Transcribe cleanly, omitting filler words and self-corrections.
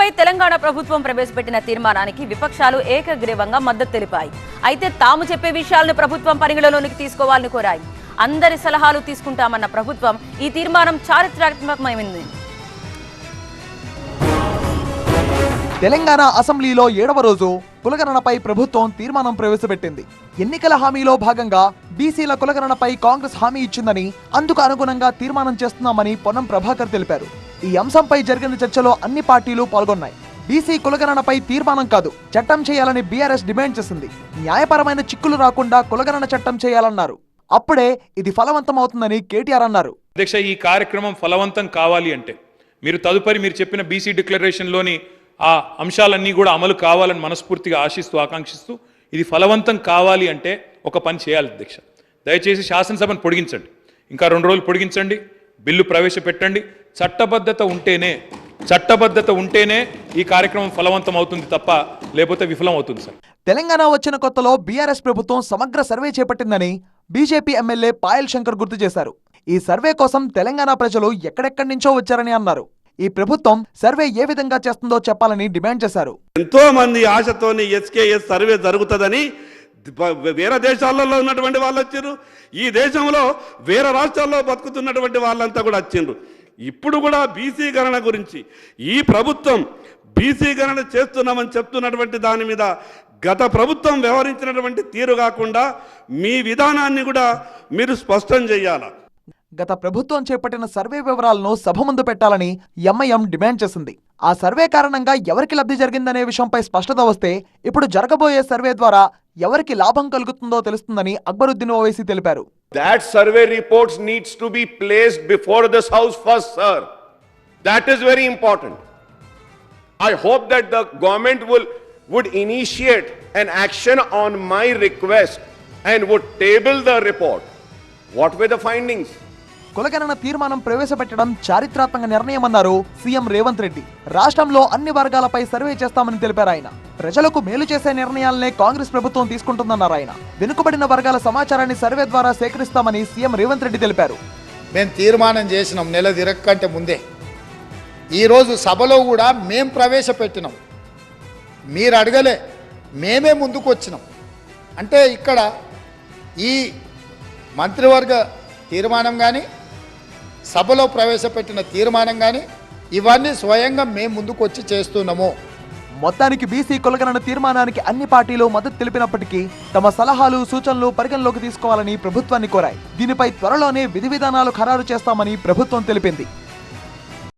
దీనిపై తెలంగాణ ప్రభుత్వం ప్రవేశపెట్టిన తీర్మానానికి విపక్షాలు ఏకగ్రీవంగా మద్దతు తెలిపాయి. అయితే తాము చెప్పే విషయాలను ప్రభుత్వం పరిగణలోనికి తీసుకోవాలని కోరాయి. అందరి సలహాలు తీసుకుంటామన్న ప్రభుత్వం ఈ తీర్మానం చారిత్రాత్మకమైంది. తెలంగాణ అసెంబ్లీలో 7వ రోజు కులగణనపై ప్రభుత్వం తీర్మానం ప్రవేశపెట్టింది. ఎన్నికల హామీలో భాగంగా బీసీల కులగణనపై కాంగ్రెస్ హామీ ఇచ్చిందని, అందుకు అనుగుణంగా తీర్మానం చేస్తున్నామని పొన్నం ప్రభాకర్ తెలిపారు. ఈ అంశంపై జరిగిన చర్చలో అన్ని పార్టీలు పాల్గొన్నాయి. బీసీ కులగణనపై తీర్మానం కాదు, చట్టం చేయాలని బీఆర్ఎస్ డిమాండ్ చేసింది. న్యాయపరమైన చిక్కులు రాకుండా కులగణన చట్టం చేయాలన్నారు. అప్పుడే ఇది ఫలవంతం అవుతుందని కేటీఆర్ అన్నారు. అధ్యక్ష, ఈ కార్యక్రమం ఫలవంతం కావాలి అంటే మీరు చెప్పిన బీసీ డిక్లరేషన్లోని ఆ అంశాలన్నీ కూడా అమలు కావాలని మనస్ఫూర్తిగా ఆశిస్తూ ఆకాంక్షిస్తూ ఇది ఫలవంతం కావాలి అంటే ఒక పని చేయాలి అధ్యక్ష. దయచేసి శాసనసభను పొడిగించండి, ఇంకా 2 రోజులు పొడిగించండి, బిల్లు ప్రవేశపెట్టండి. చట్టబద్ధత ఉంటేనే ఈ కార్యక్రమం ఫలవంతం అవుతుంది తప్ప లేకపోతే విఫలం అవుతుంది సార్. తెలంగాణ వచ్చిన కొత్తలో బీఆర్ఎస్ ప్రభుత్వం సమగ్ర సర్వే చేపట్టిందని బీజేపీ ఎమ్మెల్యే పాయల్ శంకర్ గుర్తు చేశారు. ఈ సర్వే కోసం తెలంగాణ ప్రజలు ఎక్కడెక్కడి నుంచో వచ్చారని అన్నారు. ఈ ప్రభుత్వం సర్వే ఏ విధంగా చేస్తుందో చెప్పాలని డిమాండ్ చేశారు. ఎంతో మంది ఆశతోని ఎస్కేఎస్ సర్వే జరుగుతుందని వేరే దేశాలలో ఉన్నటువంటి వాళ్ళు వచ్చారు, ఈ దేశంలో వేరే రాష్ట్రాల్లో బతుకుతున్నటువంటి వాళ్ళంతా కూడా వచ్చిండ్రు. ఇప్పుడు కూడా బీసీ గణన గురించి ఈ ప్రభుత్వం బీసీ గణన చేస్తున్నామని చెప్తున్నటువంటి దాని మీద గత ప్రభుత్వం వ్యవహరించినటువంటి తీరు కాకుండా మీ విధానాన్ని కూడా మీరు స్పష్టం చేయాలి. గత ప్రభుత్వం చేపట్టిన సర్వే వివరాలను సభ ముందు పెట్టాలని ఎంఐఎం డిమాండ్ చేసింది. ఆ సర్వే కారణంగా ఎవరికి లబ్ధి జరిగిందనే విషయంపై స్పష్టత వస్తే ఇప్పుడు జరగబోయే సర్వే ద్వారా ఎవరికి లాభం కలుగుతుందో తెలుస్తుందని అక్బరుద్దీన్ ఓవైసీ తెలిపారు. That survey reports needs to be placed before this house first, sir. That is very important. I hope that the government would initiate an action on my request and would table the report. What were the findings? కులగణన తీర్మానం ప్రవేశపెట్టడం చారిత్రాత్మక నిర్ణయమన్నారు CM Revanth Reddy. రాష్ట్రంలో అన్ని వర్గాలపై survey చేస్తామని తెలిపారు ఆయన. ప్రజలకు మేలు చేసే నిర్ణయాలనే కాంగ్రెస్ ప్రభుత్వం తీసుకుంటుందన్నారు ఆయన. వెనుకబడిన వర్గాల సమాచారాన్ని సర్వే ద్వారా సేకరిస్తామని సీఎం రేవంత్ రెడ్డి తెలిపారు. మేము తీర్మానం చేసినాం నెల తిరగకంటే ముందే. ఈరోజు సభలో కూడా మేం ప్రవేశపెట్టినాం, మీరు అడగలే, మేమే ముందుకు వచ్చినాం. అంటే ఇక్కడ ఈ మంత్రివర్గ తీర్మానం కానీ సభలో ప్రవేశపెట్టిన తీర్మానం కానీ ఇవన్నీ స్వయంగా మేము ముందుకు వచ్చి చేస్తున్నాము. మొత్తానికి బీసీ కులగణన తీర్మానానికి అన్ని పార్టీలు మద్దతు తెలిపినప్పటికీ తమ సలహాలు సూచనలు పరిగణలోకి తీసుకోవాలని ప్రభుత్వాన్ని కోరాయి. దీనిపై త్వరలోనే విధి విధానాలు ఖరారు చేస్తామని ప్రభుత్వం తెలిపింది.